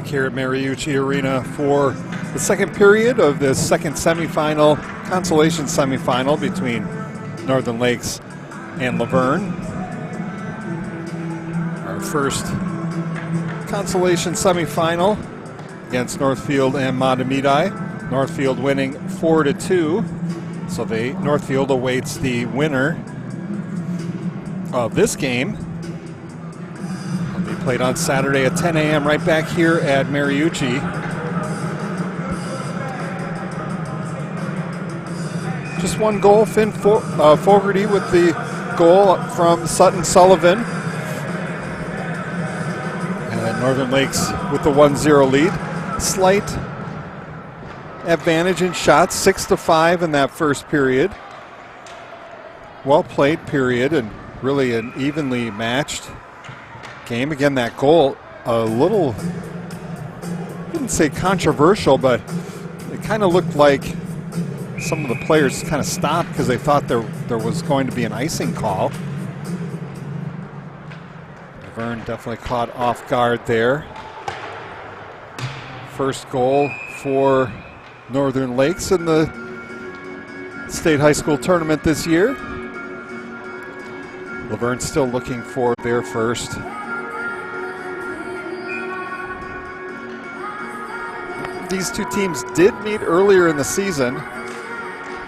Back here at Mariucci Arena for the second period of the second semifinal, Consolation semifinal between Northern Lakes and Luverne. Our first Consolation semifinal against Northfield and Mahtomedi. Northfield winning 4-2. So Northfield awaits the winner of this game. It'll be played on Saturday at 10 a.m. right back here at Mariucci. Just one goal, Finn Fogarty with the goal from Sutton Sullivan. And Northern Lakes with the 1-0 lead. Slight advantage in shots, 6-5 in that first period. Well played period and really an evenly matched game. Again, that goal, a little, I wouldn't say controversial, but it kind of looked like some of the players kind of stopped because they thought there was going to be an icing call. Luverne definitely caught off guard there. First goal for Northern Lakes in the state high school tournament this year. Luverne still looking for their first. These two teams did meet earlier in the season,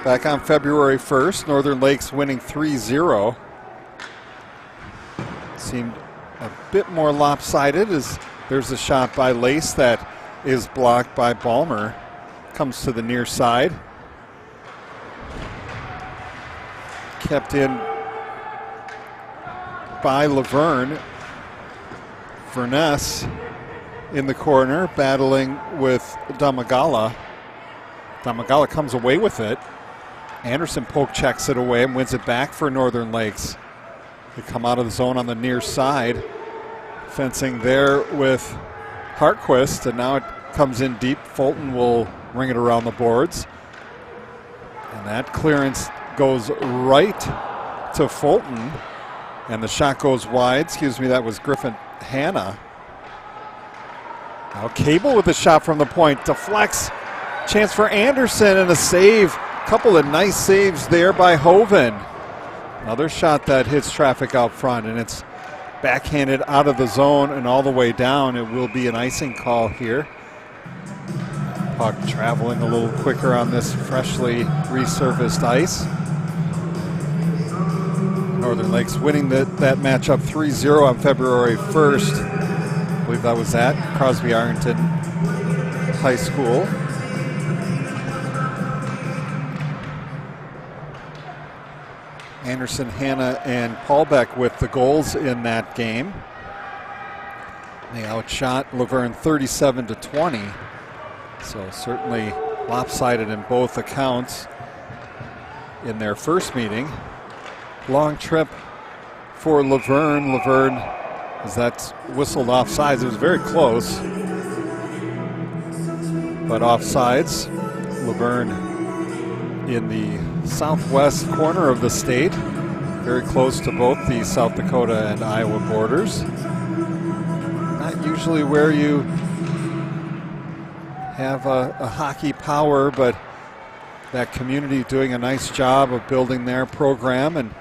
back on February 1st. Northern Lakes winning 3-0. Seemed a bit more lopsided as there's a shot by Lace that is blocked by Balmer. Comes to the near side. Kept in by Luverne. Verness in the corner battling with Damagala. Damagala comes away with it. Anderson poke checks it away and wins it back for Northern Lakes. They come out of the zone on the near side. Fencing there with Hartquist, and now it comes in deep. Fulton will ring it around the boards. And that clearance goes right to Fulton. And the shot goes wide. Excuse me, that was Griffin Hanna. Now Cable with the shot from the point. Deflects. Chance for Anderson and a save. Couple of nice saves there by Hoven. Another shot that hits traffic out front, and it's backhanded out of the zone and all the way down. It will be an icing call here. Puck traveling a little quicker on this freshly resurfaced ice. Northern Lakes winning that matchup 3-0 on February 1st. I believe that was at Crosby Ironton High School. Anderson, Hanna, and Paulbeck with the goals in that game. They outshot Luverne 37-20. So certainly lopsided in both accounts in their first meeting. Long trip for Luverne. Luverne, as that's whistled offsides, it was very close. But offsides, Luverne in the southwest corner of the state, very close to both the South Dakota and Iowa borders. Not usually where you have a hockey power, but that community doing a nice job of building their program, and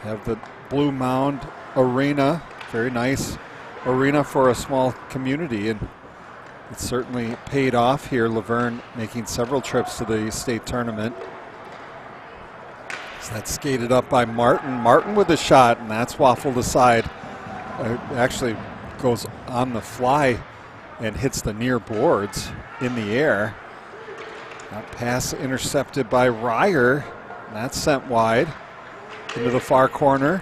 have the Blue Mound Arena, very nice arena for a small community, and it certainly paid off here. Luverne making several trips to the state tournament. So that's skated up by Martin. Martin with a shot, and that's waffled aside. It actually goes on the fly and hits the near boards in the air. That pass intercepted by Ryer. That's sent wide into the far corner.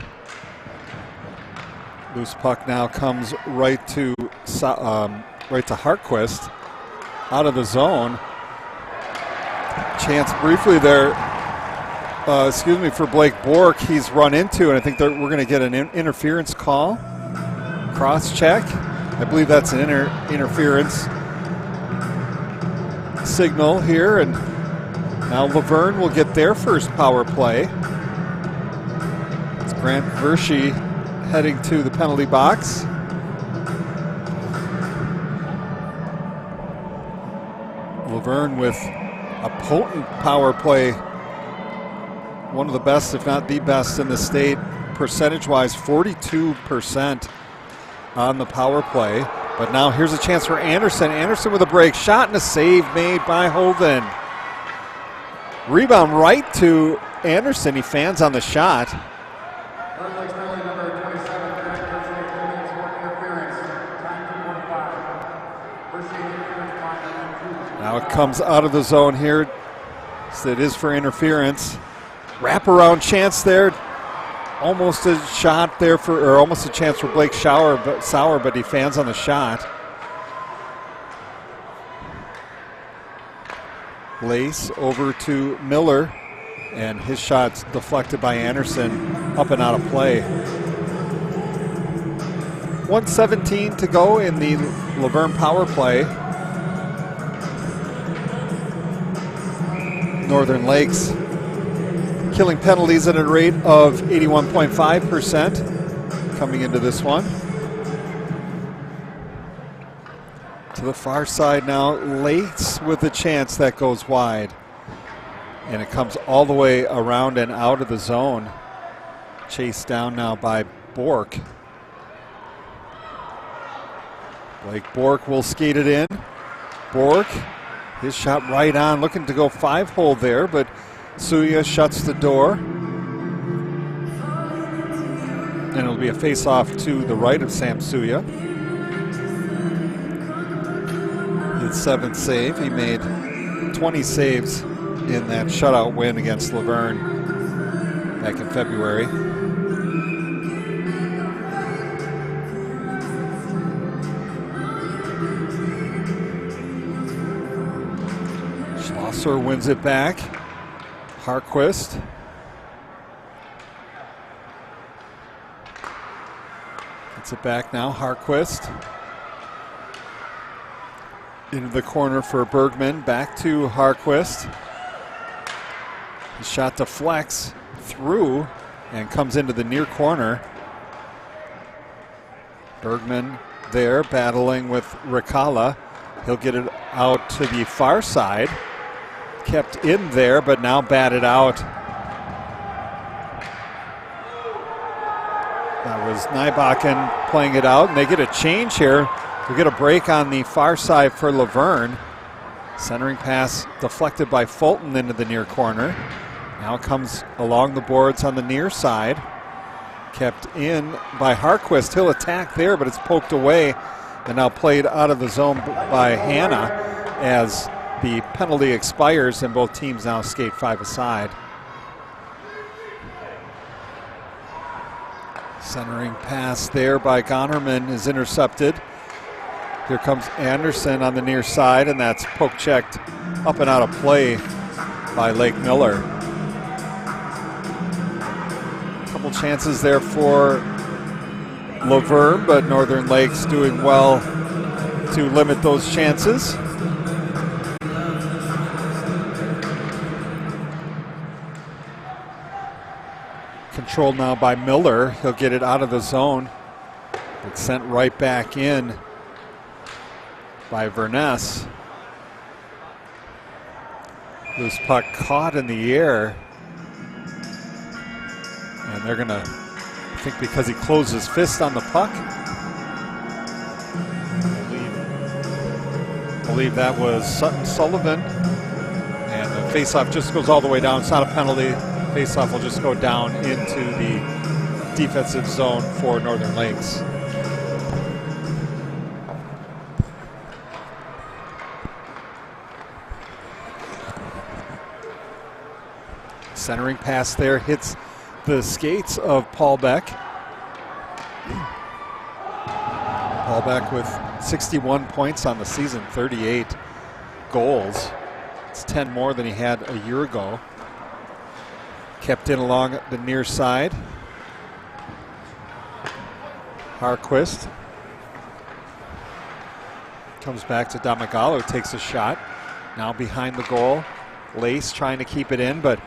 Loose puck now comes right to Hartquist, out of the zone. Chance briefly there, for Blake Bork. He's run into, and I think that we're going to get an interference call. Cross check. I believe that's an interference signal here, and now Luverne will get their first power play. It's Grant Verschy heading to the penalty box. Luverne with a potent power play. One of the best, if not the best in the state, percentage-wise, 42% on the power play. But now here's a chance for Anderson. Anderson with a break shot and a save made by Hoven. Rebound right to Anderson. He fans on the shot. Now it comes out of the zone here. So it is for interference. Wraparound chance there. Almost a shot there or almost a chance for Blake Sauer, but he fans on the shot. Lace over to Miller, and his shot's deflected by Anderson, up and out of play. 1:17 to go in the Luverne power play. Northern Lakes killing penalties at a rate of 81.5% coming into this one. To the far side now, Lace with a chance that goes wide. And it comes all the way around and out of the zone. Chased down now by Bork. Blake Bork will skate it in. Bork, his shot right on, looking to go 5-hole there, but Suya shuts the door. And it'll be a face-off to the right of Sam Suya. His 7th save. He made 20 saves in that shutout win against Luverne back in February. Schlosser wins it back. Harquist. Gets it back now, Harquist. Into the corner for Bergman, back to Harquist. His shot deflects through and comes into the near corner. Bergman there battling with Ricala. He'll get it out to the far side. Kept in there, but now batted out. That was Nybakken playing it out, and they get a change here. We get a break on the far side for Luverne. Centering pass deflected by Fulton into the near corner. Now it comes along the boards on the near side. Kept in by Harquist. He'll attack there, but it's poked away and now played out of the zone by Hanna as the penalty expires and both teams now skate 5 aside. Centering pass there by Gonerman is intercepted. Here comes Anderson on the near side, and that's poke checked up and out of play by Lake Miller. A couple chances there for Luverne, but Northern Lakes doing well to limit those chances. Controlled now by Miller. He'll get it out of the zone. It's sent right back in by Verness. Loose puck caught in the air. And they're going to, I think because he closed his fist on the puck. I believe that was Sutton Sullivan. And the faceoff just goes all the way down. It's not a penalty. Faceoff will just go down into the defensive zone for Northern Lakes. Centering pass there hits the skates of Paul Beck. Paul Beck with 61 points on the season, 38 goals. It's 10 more than he had a year ago. Kept in along the near side. Harquist comes back to Damagalo, takes a shot. Now behind the goal. Lace trying to keep it in, but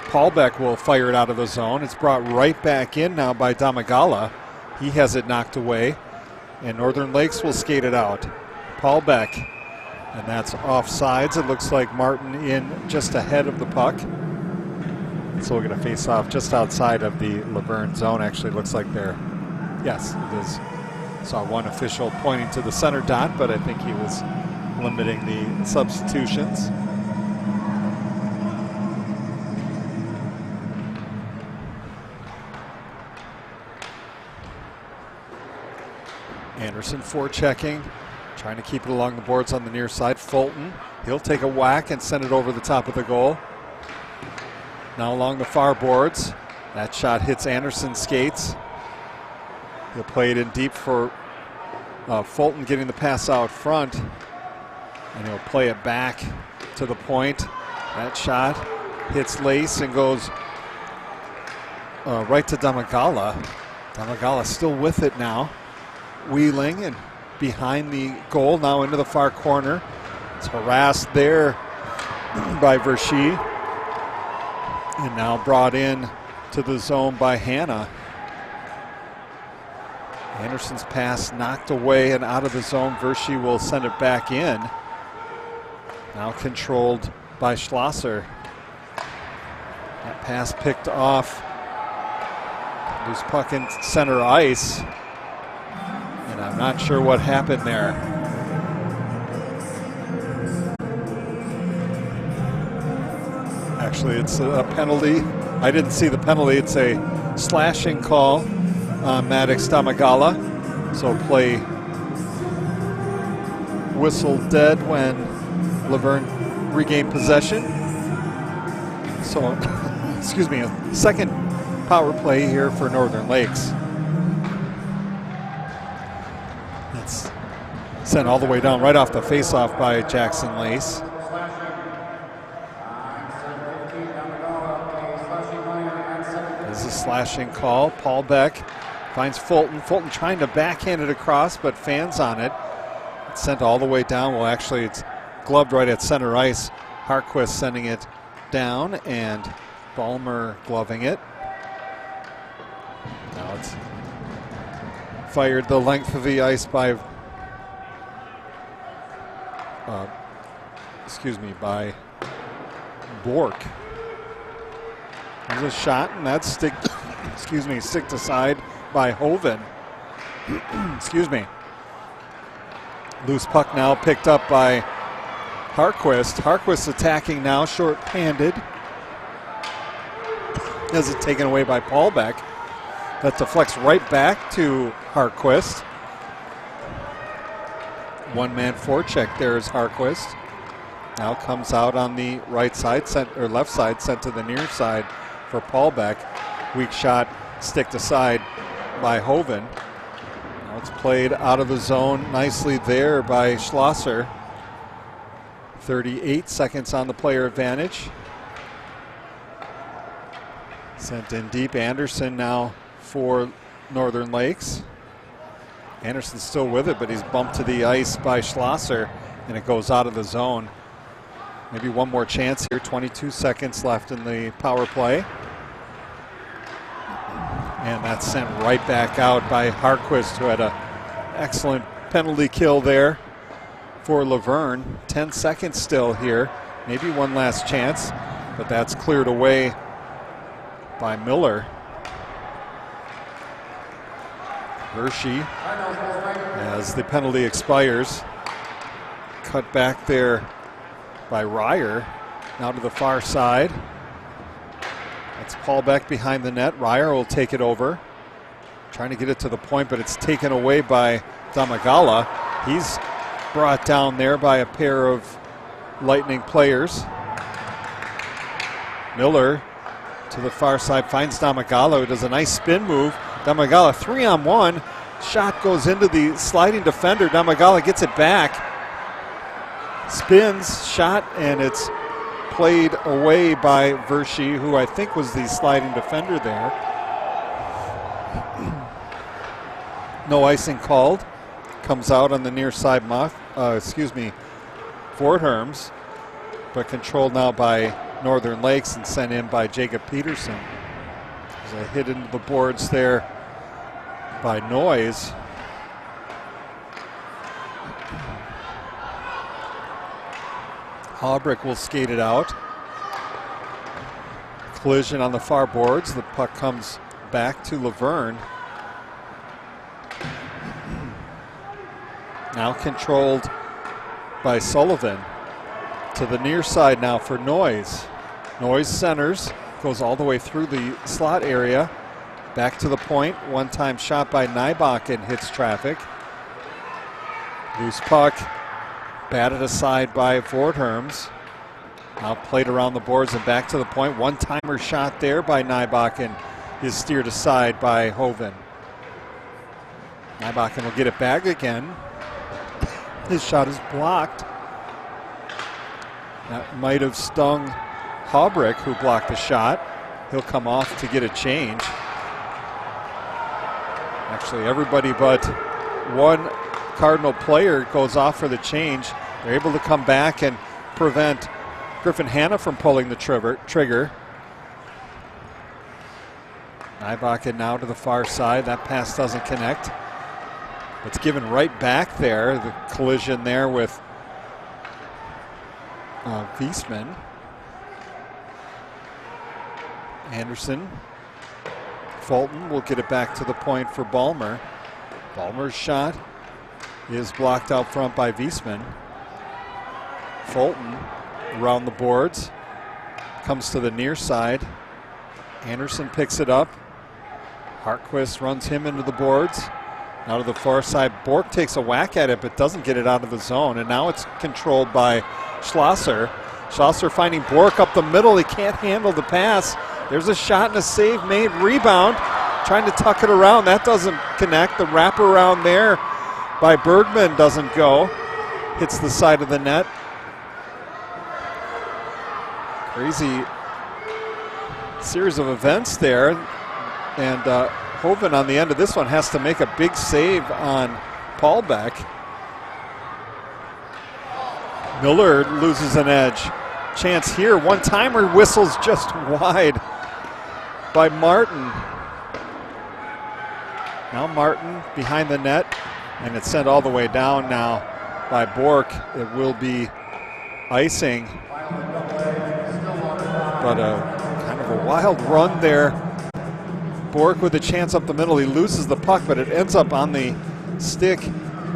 Paul Beck will fire it out of the zone. It's brought right back in now by Damagala. He has it knocked away. And Northern Lakes will skate it out. Paul Beck. And that's offsides. It looks like Martin in just ahead of the puck. So we're going to face off just outside of the Luverne zone. Actually, looks like they're, yes, it is. Saw one official pointing to the center dot, but I think he was limiting the substitutions. Anderson forechecking, trying to keep it along the boards on the near side. Fulton, he'll take a whack and send it over the top of the goal. Now along the far boards. That shot hits Anderson's skates. He'll play it in deep for Fulton, getting the pass out front. And he'll play it back to the point. That shot hits Lace and goes right to Damagala. Damagala still with it now. Wheeling and behind the goal, now into the far corner. It's harassed there by Verschee. And now brought in to the zone by Hanna. Anderson's pass knocked away and out of the zone. Verschee will send it back in. Now controlled by Schlosser. That pass picked off. Loose puck in center ice. And I'm not sure what happened there. Actually, it's a penalty. I didn't see the penalty. It's a slashing call on Maddox Damagala. So play whistled dead when Luverne regained possession. So, excuse me, a second power play here for Northern Lakes. It's sent all the way down right off the faceoff by Jackson Lace. This is a slashing call. Paul Beck finds Fulton. Fulton trying to backhand it across, but fans on it. It's sent all the way down. Well, actually, it's gloved right at center ice. Harquist sending it down, and Ballmer gloving it. Now it's fired the length of the ice by, by Bork. There's a shot, and that's sticked aside by Hoven. Excuse me. Loose puck now picked up by Harquist. Harquist attacking now, short-handed. Has it taken away by Paul Beck. That deflects right back to Harquist. One-man forecheck there is Harquist. Now comes out on the right side, left side, sent to the near side for Paul Beck. Weak shot, sticked aside by Hoven. Now it's played out of the zone nicely there by Schlosser. 38 seconds on the player advantage. Sent in deep. Anderson now for Northern Lakes. Anderson's still with it, but he's bumped to the ice by Schlosser, and it goes out of the zone. Maybe one more chance here. 22 seconds left in the power play. And that's sent right back out by Harquist, who had an excellent penalty kill there for Luverne. 10 seconds still here. Maybe one last chance, but that's cleared away by Miller. Verschee, as the penalty expires. Cut back there by Ryer. Now to the far side. That's Paul Beck behind the net. Ryer will take it over. Trying to get it to the point, but it's taken away by Damagala. He's brought down there by a pair of Lightning players. Miller to the far side finds Damagala, who does a nice spin move. Damagala 3-on-1. Shot goes into the sliding defender. Damagala gets it back. Spins, shot, and it's played away by Verschee, who I think was the sliding defender there. No icing called. Comes out on the near side, Fort Herms, but controlled now by Northern Lakes and sent in by Jacob Peterson. There's a hit into the boards there by Noyes. Haubrick will skate it out. Collision on the far boards. The puck comes back to Luverne. Now controlled by Sullivan. To the near side now for Noyes. Noyes centers, goes all the way through the slot area. Back to the point. One-time shot by Nybach and hits traffic. Loose puck. Batted aside by Voortherms. Now played around the boards and back to the point. One-timer shot there by Nybach and is steered aside by Hoven. Nybach will get it back again. His shot is blocked. That might have stung Haubrick, who blocked the shot. He'll come off to get a change. Actually, everybody but one Cardinal player goes off for the change. They're able to come back and prevent Griffin Hanna from pulling the trigger. Nybach now to the far side. That pass doesn't connect. It's given right back there. The collision there with Wiesman. Anderson. Fulton will get it back to the point for Ballmer. Ballmer's shot is blocked out front by Wiesman. Fulton around the boards. Comes to the near side. Anderson picks it up. Hartquist runs him into the boards. Now to the far side. Bork takes a whack at it but doesn't get it out of the zone. And now it's controlled by Schlosser. Schlosser finding Bork up the middle. He can't handle the pass. There's a shot and a save made. Rebound. Trying to tuck it around. That doesn't connect. The wraparound there by Bergman doesn't go. Hits the side of the net. Crazy series of events there. And Hoven on the end of this one has to make a big save on Paulbeck. Miller loses an edge. Chance here. One-timer whistles just wide by Martin. Now Martin behind the net, and it's sent all the way down now by Bork. It will be icing. But kind of a wild run there. Bork with a chance up the middle. He loses the puck, but it ends up on the stick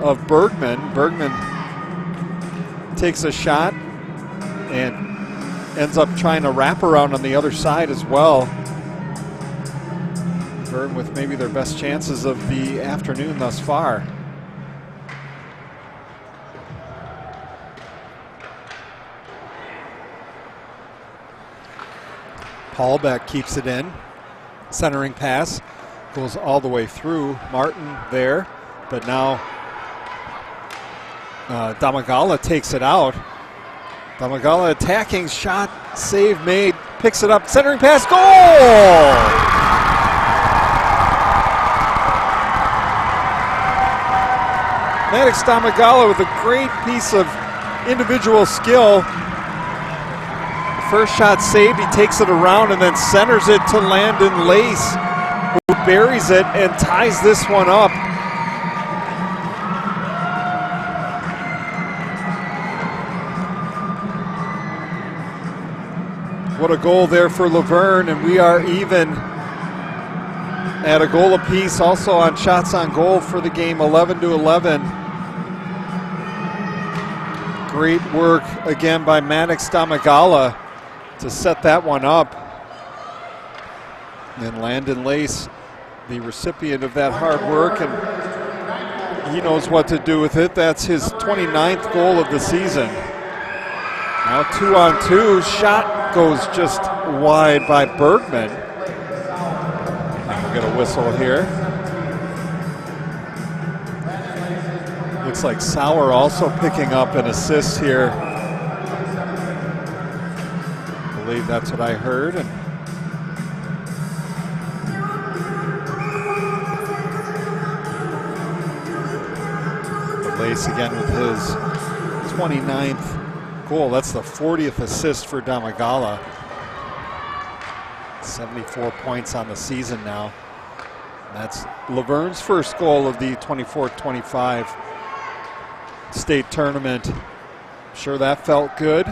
of Bergman. Bergman takes a shot and ends up trying to wrap around on the other side as well. Vern with maybe their best chances of the afternoon thus far. Paulbeck keeps it in. Centering pass goes all the way through. Martin there, but now Damagala takes it out. Damagala attacking, shot, save made, picks it up, centering pass, goal! Maddox Damagala with a great piece of individual skill. First shot saved, he takes it around and then centers it to Landon Lace, who buries it and ties this one up. What a goal there for Luverne, and we are even at a goal apiece. Also on shots on goal for the game, 11-11. Great work again by Maddox Damagala to set that one up. And Landon Lace, the recipient of that hard work, and he knows what to do with it. That's his 29th goal of the season. Now 2-on-2, shot goes just wide by Bergman. We'll get a whistle here. Looks like Sauer also picking up an assist here. I believe that's what I heard. And Lace again with his 29th goal. That's the 40th assist for Damagala. 74 points on the season now. That's Laverne's first goal of the 24-25 state tournament. Sure that felt good.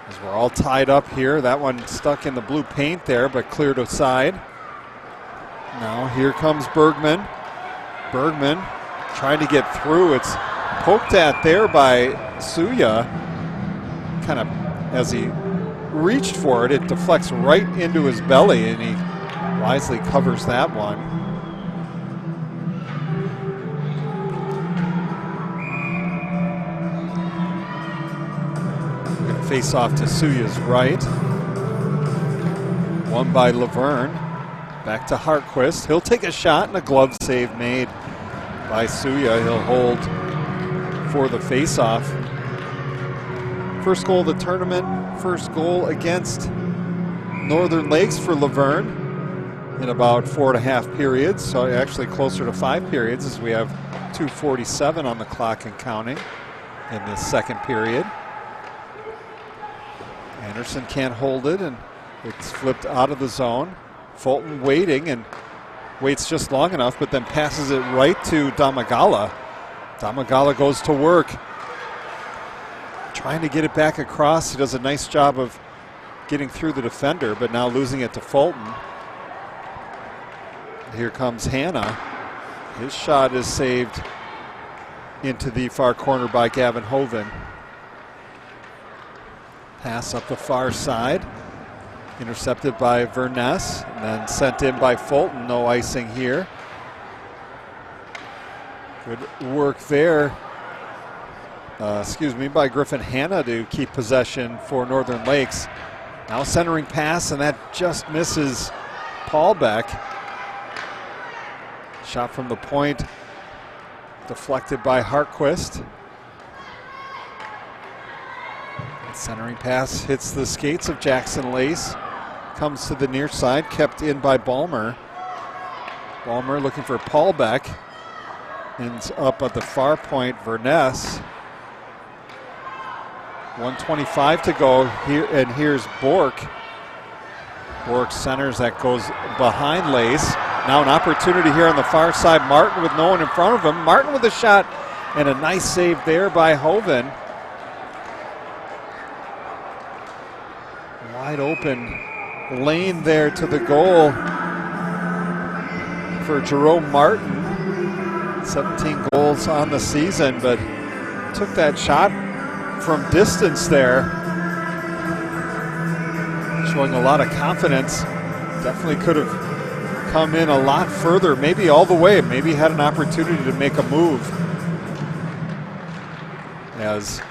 As we're all tied up here. That one stuck in the blue paint there, but cleared aside. Now here comes Bergman. Bergman trying to get through. It's poked at there by Suya. Kind of as he reached for it, it deflects right into his belly, and he wisely covers that one. We're going to face off to Suya's right. Won by Luverne. Back to Hartquist. He'll take a shot and a glove save made by Suya. He'll hold for the face-off. First goal of the tournament, first goal against Northern Lakes for Luverne in about 4.5 periods, so actually closer to 5 periods as we have 2:47 on the clock and counting in this second period. Anderson can't hold it, and it's flipped out of the zone. Fulton waiting, and waits just long enough, but then passes it right to Damagala. Damagala goes to work, trying to get it back across. He does a nice job of getting through the defender, but now losing it to Fulton. Here comes Hanna. His shot is saved into the far corner by Gavin Hoven. Pass up the far side. Intercepted by Verness, and then sent in by Fulton. No icing here. Good work there. By Griffin Hanna to keep possession for Northern Lakes. Now centering pass, and that just misses Paul Beck. Shot from the point, deflected by Hartquist. Centering pass hits the skates of Jackson Lace. Comes to the near side, kept in by Balmer. Balmer looking for Paul Beck. Ends up at the far point, Verness. 1:25 to go here, and here's Bork. Bork centers, that goes behind Lace. Now an opportunity here on the far side. Martin with no one in front of him. Martin with a shot, and a nice save there by Hoven. Wide open lane there to the goal for Jerome Martin. 17 goals on the season, but took that shot from distance there. Showing a lot of confidence. Definitely could have come in a lot further, maybe all the way. Maybe had an opportunity to make a move. As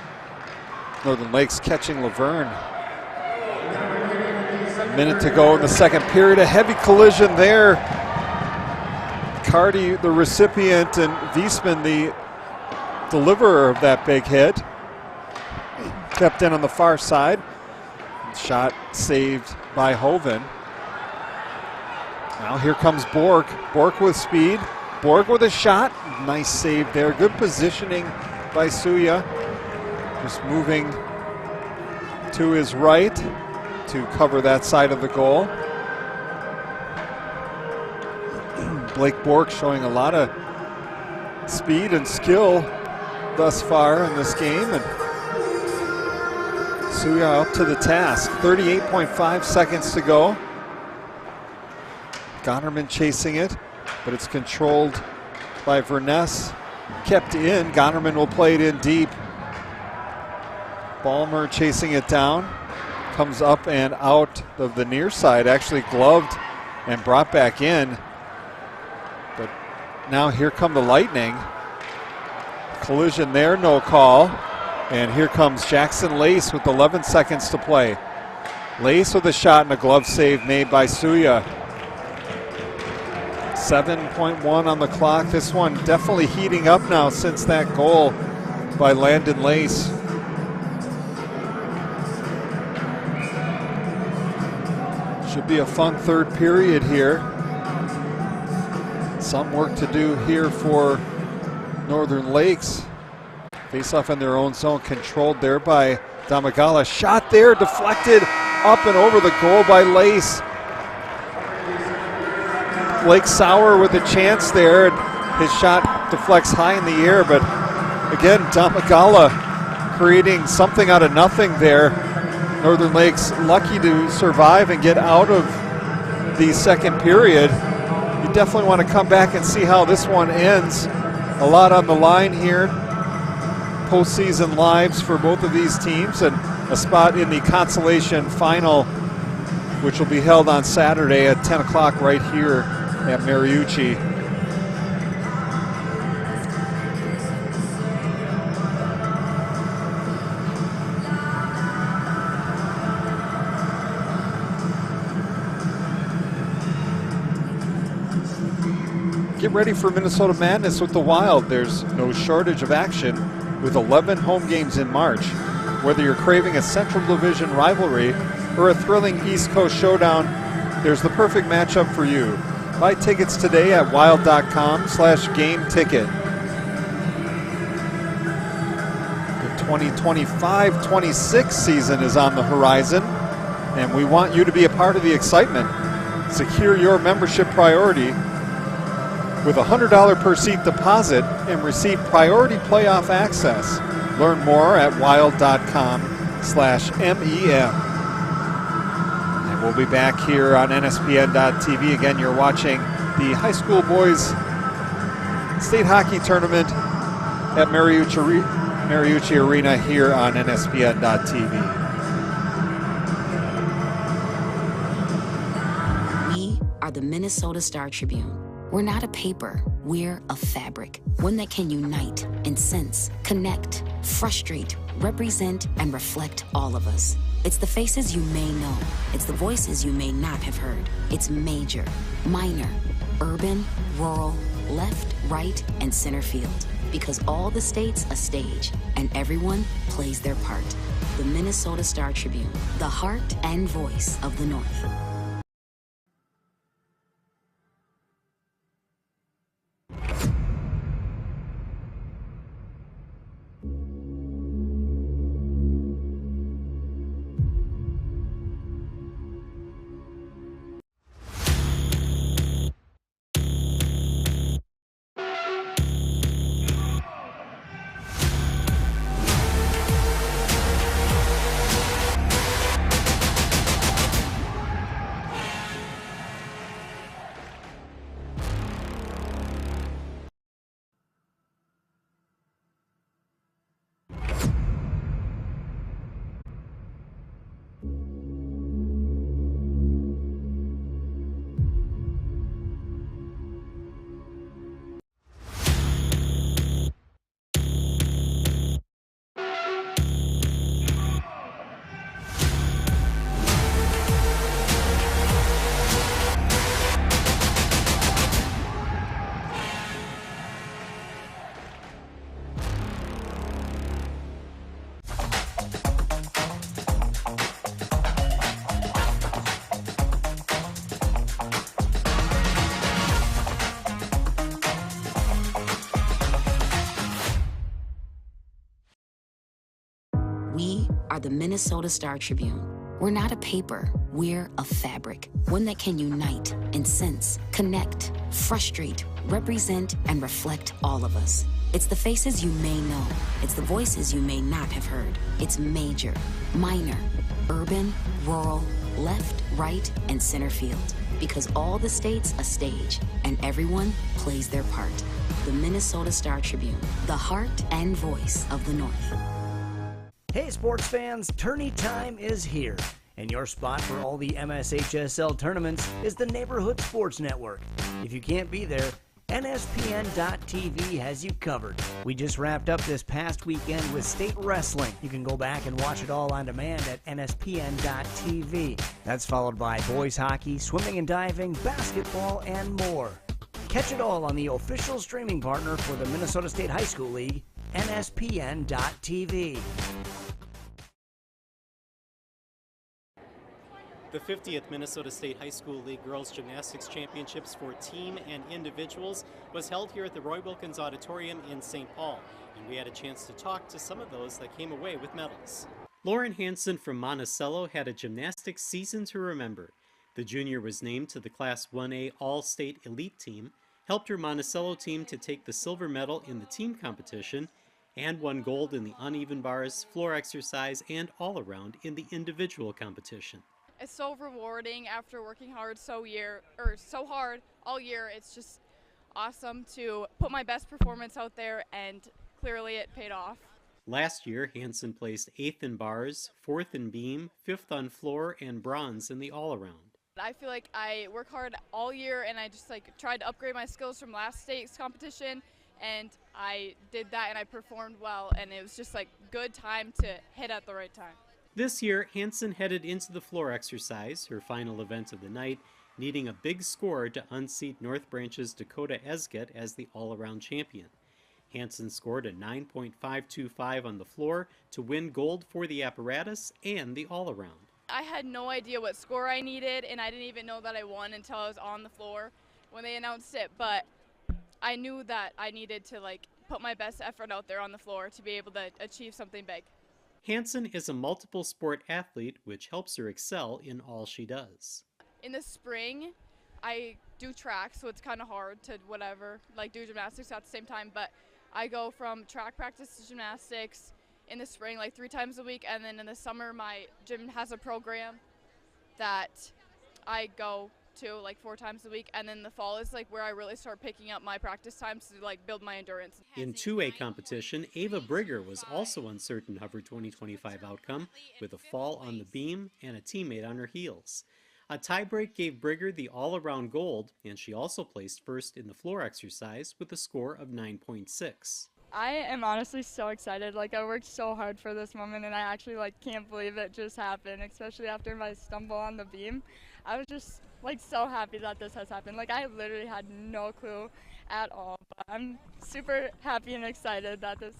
Northern Lakes catching Luverne. Minute to go in the second period. A heavy collision there. Carty, the recipient, and Wiesman, the deliverer of that big hit. Kept in on the far side. Shot saved by Hoven. Now here comes Bork. Bork with speed. Bork with a shot. Nice save there. Good positioning by Suya. Just moving to his right to cover that side of the goal. Blake Bork showing a lot of speed and skill thus far in this game, and Suya up to the task. 38.5 seconds to go. Gonerman chasing it, but it's controlled by Verness. Kept in. Gonerman will play it in deep. Balmer chasing it down. Comes up and out of the near side, actually gloved and brought back in. But now here come the Lightning. Collision there, no call. And here comes Jackson Lace with 11 seconds to play. Lace with a shot and a glove save made by Suya. 7.1 on the clock. This one definitely heating up now since that goal by Landon Lace. Should be a fun third period here. Some work to do here for Northern Lakes. Face off in their own zone, controlled there by Damagala. Shot there, deflected up and over the goal by Lace. Blake Sauer with a chance there. His shot deflects high in the air, but Again, Damagala creating something out of nothing there. Northern Lakes lucky to survive and get out of the second period. You definitely want to come back and see how this one ends. A lot on the line here. Postseason lives for both of these teams and a spot in the Consolation final, which will be held on Saturday at 10 o'clock right here at Mariucci. Get ready for Minnesota Madness with the Wild. There's no shortage of action with 11 home games in March. Whether you're craving a Central Division rivalry or a thrilling East Coast showdown, there's the perfect matchup for you. Buy tickets today at wild.com/game-ticket. The 2025-26 season is on the horizon, and we want you to be a part of the excitement. Secure your membership priority with a $100 per seat deposit and receive priority playoff access. Learn more at wild.com/MEM. And we'll be back here on NSPN.TV. Again, you're watching the high school boys state hockey tournament at Mariucci Arena here on NSPN.TV. We are the Minnesota Star Tribune. We're not a paper, we're a fabric. One that can unite, incense, connect, frustrate, represent, and reflect all of us. It's the faces you may know. It's the voices you may not have heard. It's major, minor, urban, rural, left, right, and center field. Because all the states a stage, and everyone plays their part. The Minnesota Star Tribune, the heart and voice of the North. We are the Minnesota Star Tribune. We're not a paper, we're a fabric. One that can unite, incense, connect, frustrate, represent, and reflect all of us. It's the faces you may know. It's the voices you may not have heard. It's major, minor, urban, rural, left, right, and center field. Because all the states a stage, and everyone plays their part. The Minnesota Star Tribune, the heart and voice of the North. Hey sports fans, tourney time is here, and your spot for all the MSHSL tournaments is the Neighborhood Sports Network. If you can't be there, NSPN.TV has you covered. We just wrapped up this past weekend with state wrestling. You can go back and watch it all on demand at NSPN.TV. That's followed by boys hockey, swimming and diving, basketball, and more. Catch it all on the official streaming partner for the Minnesota State High School League, NSPN.TV. The 50th Minnesota State High School League Girls Gymnastics Championships for team and individuals was held here at the Roy Wilkins Auditorium in St. Paul, and we had a chance to talk to some of those that came away with medals. Lauren Hansen from Monticello had a gymnastics season to remember. The junior was named to the Class 1A All-State Elite Team, helped her Monticello team to take the silver medal in the team competition, and won gold in the uneven bars, floor exercise, and all-around in the individual competition. It's so rewarding after working hard so hard all year. It's just awesome to put my best performance out there, and clearly it paid off. Last year, Hansen placed 8th in bars, 4th in beam, 5th on floor, and bronze in the all-around. I feel like I work hard all year, and I just tried to upgrade my skills from last state's competition, and I did that and I performed well, and it was just good time to hit at the right time. This year, Hansen headed into the floor exercise, her final event of the night, needing a big score to unseat North Branch's Dakota Esgett as the all-around champion. Hansen scored a 9.525 on the floor to win gold for the apparatus and the all-around. I had no idea what score I needed, and I didn't even know that I won until I was on the floor when they announced it, but I knew that I needed to put my best effort out there on the floor to be able to achieve something big. Hansen is a multiple sport athlete, which helps her excel in all she does. In the spring, I do track, so it's kind of hard to do gymnastics at the same time, but I go from track practice to gymnastics in the spring 3 times a week, and then in the summer my gym has a program that I go to 4 times a week, and then the fall is where I really start picking up my practice times to build my endurance. In 2A competition, Ava Brigger was also uncertain of her 2025 outcome with a fall on the beam and a teammate on her heels. A tiebreak gave Brigger the all-around gold, and she also placed first in the floor exercise with a score of 9.6. I am honestly so excited. I worked so hard for this moment, and I actually can't believe it just happened, especially after my stumble on the beam. I was just so happy that this has happened. I literally had no clue at all, but I'm super happy and excited that this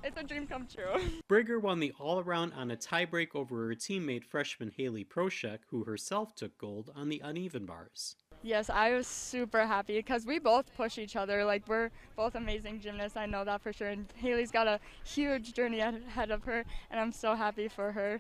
it's a dream come true. Brigger won the all-around on a tiebreak over her teammate freshman Haley Proshek, who herself took gold on the uneven bars. Yes, I was super happy because we both push each other. We're both amazing gymnasts, I know that for sure. And Haley's got a huge journey ahead of her, and I'm so happy for her.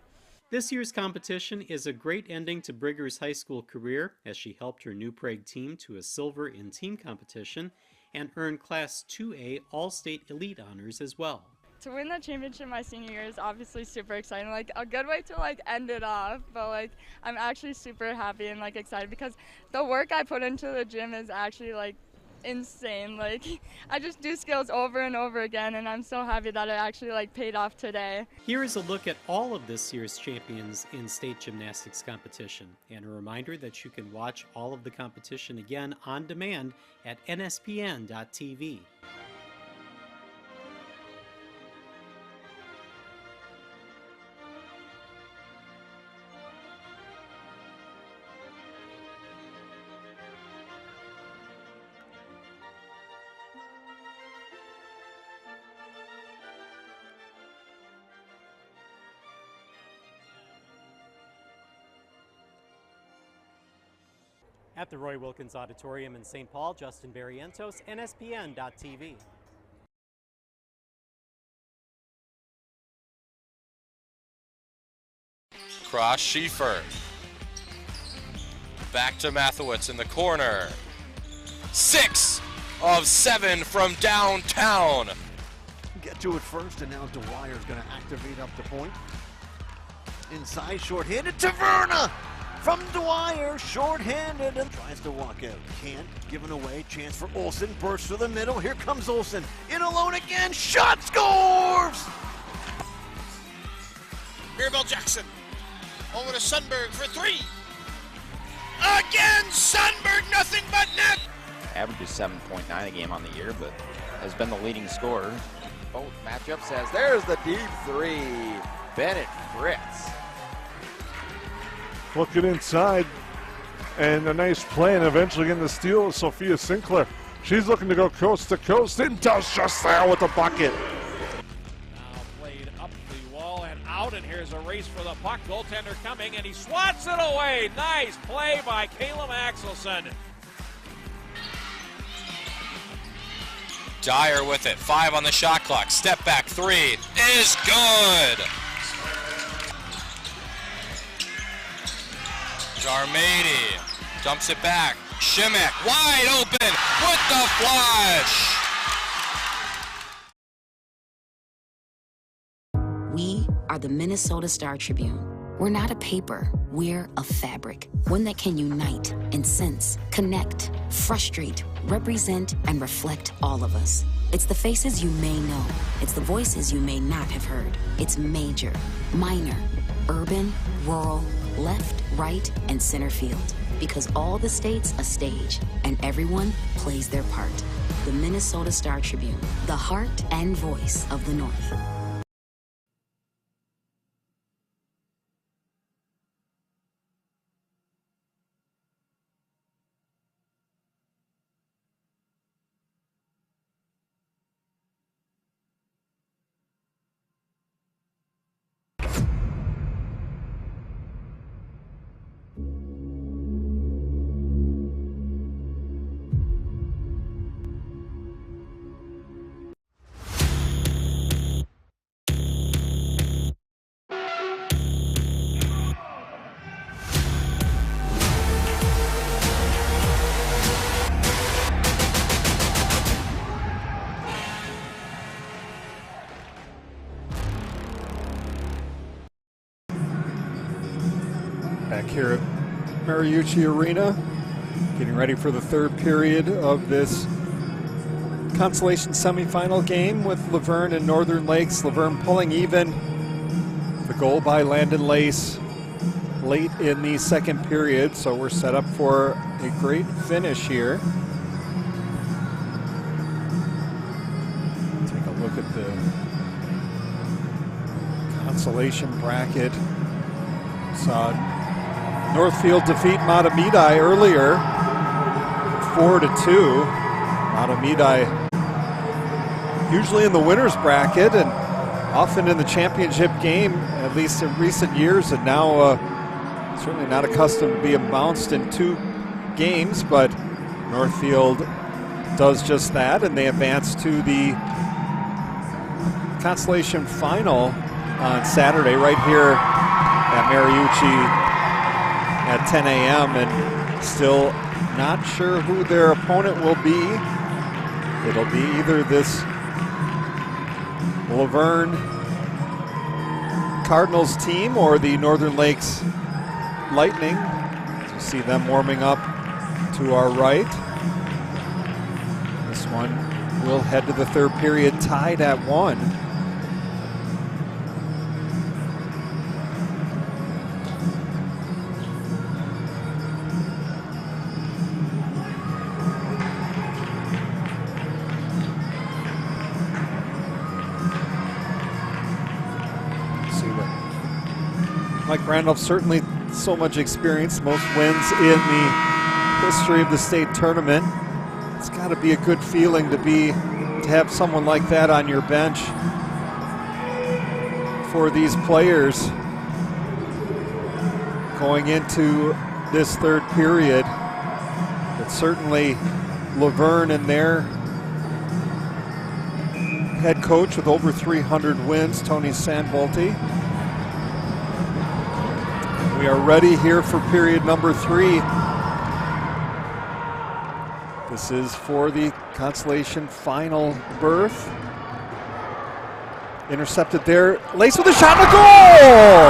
This year's competition is a great ending to Brigger's high school career, as she helped her New Prague team to a silver in team competition and earned Class 2A All-State Elite honors as well. To win the championship my senior year is obviously super exciting. A good way to end it off, but I'm actually super happy and excited because the work I put into the gym is actually insane. I just do skills over and over again, and I'm so happy that it actually paid off today. Here is a look at all of this year's champions in state gymnastics competition, and a reminder that you can watch all of the competition again on demand at nspn.tv. At the Roy Wilkins Auditorium in St. Paul, Justin Barrientos, NSPN.TV. Cross Schieffer. Back to Mathewitz in the corner. 6 of 7 from downtown. Get to it first, and now Dwyer's going to activate up the point. Inside, short-handed, Taverna! From Dwyer, short-handed, and tries to walk out. Can't, given away, chance for Olsen, bursts to the middle, here comes Olsen, in alone again, shot, scores! Mirabel Jackson, over to Sundberg for 3. Again, Sundberg, nothing but net! Averages 7.9 a game on the year, but has been the leading scorer. Both matchups as there's the deep 3, Bennett Fritz. Looking inside, and a nice play, and eventually getting the steal of Sophia Sinclair. She's looking to go coast to coast, and does just there with the bucket. Now played up the wall and out, and here's a race for the puck. Goaltender coming, and he swats it away. Nice play by Caleb Axelson. Dyer with it, 5 on the shot clock. Step back 3 is good. Jarmady dumps it back. Shimek wide open with the flush. We are the Minnesota Star Tribune. We're not a paper, we're a fabric. One that can unite and sense, connect, frustrate, represent, and reflect all of us. It's the faces you may know. It's the voices you may not have heard. It's major, minor, urban, rural, left, right, and center field. Because all the states a stage, and everyone plays their part. The Minnesota Star Tribune, the heart and voice of the North. Back here at Mariucci Arena, getting ready for the third period of this Consolation semifinal game with Luverne and Northern Lakes. Luverne pulling even. The goal by Landon Lace late in the second period, so we're set up for a great finish here. Take a look at the Consolation bracket. Saw Northfield defeat Matamidi earlier, 4-2. Matamidi usually in the winner's bracket and often in the championship game, at least in recent years, and now certainly not accustomed to being bounced in 2 games, but Northfield does just that, and they advance to the Consolation final on Saturday right here at Mariucci at 10 a.m. and still not sure who their opponent will be. It'll be either this Luverne Cardinals team or the Northern Lakes Lightning. You see them warming up to our right. This one will head to the third period tied at 1. Mike Randolph, certainly so much experience, most wins in the history of the state tournament. It's got to be a good feeling to have someone like that on your bench for these players going into this third period. But certainly Luverne and their head coach with over 300 wins, Tony Sanvolti. We are ready here for period number 3. This is for the Consolation final berth. Intercepted there. Lace with a shot and a goal!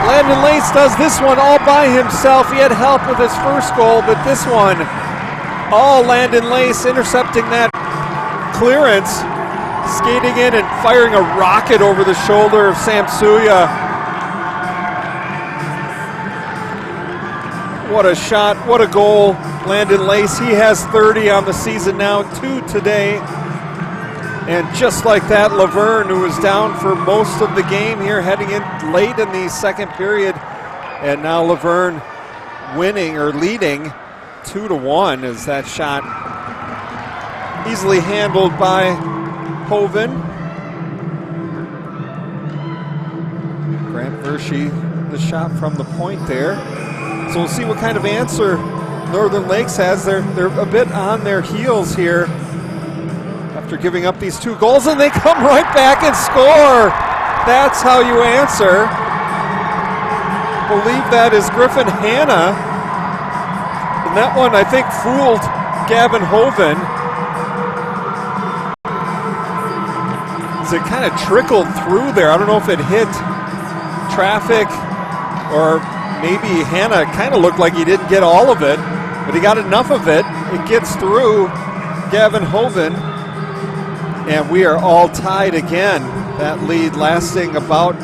Landon Lace does this one all by himself. He had help with his first goal, but this one, all Landon Lace intercepting that clearance. Skating in and firing a rocket over the shoulder of Samsuya. What a shot, what a goal. Landon Lace, he has 30 on the season now, 2 today. And just like that, Luverne, who was down for most of the game here, heading in late in the second period. And now Luverne winning or leading 2-1 as that shot easily handled by Hoven. Grant Verschy, the shot from the point there. So we'll see what kind of answer Northern Lakes has. They're a bit on their heels here after giving up these 2 goals, and they come right back and score. That's how you answer. I believe that is Griffin Hanna. And that one, I think, fooled Gavin Hoven. as it kind of trickled through there. I don't know if it hit traffic or maybe Hannah kind of looked like he didn't get all of it, but he got enough of it. It gets through Gavin Hoven, and we are all tied again. That lead lasting about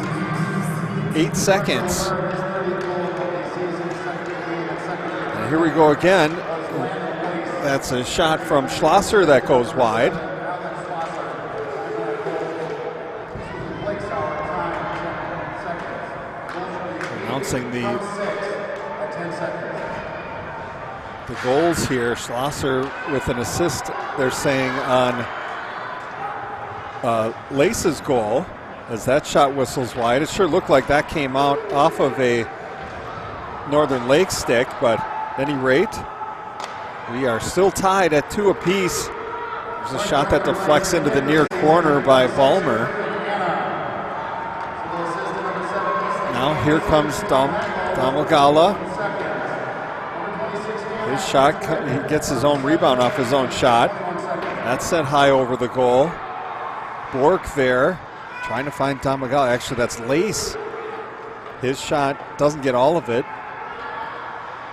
8 seconds. And here we go again. That's a shot from Schlosser that goes wide. Announcing the goals here. Schlosser with an assist, they're saying, on Lace's goal, as that shot whistles wide. It sure looked like that came out off of a Northern Lake stick, but at any rate, we are still tied at 2 apiece. There's a shot that deflects into the near corner by Ballmer. Now here comes Damagala. His shot, he gets his own rebound off his own shot. That's sent high over the goal. Bork there, trying to find Damagala. Actually, that's Lace. His shot doesn't get all of it.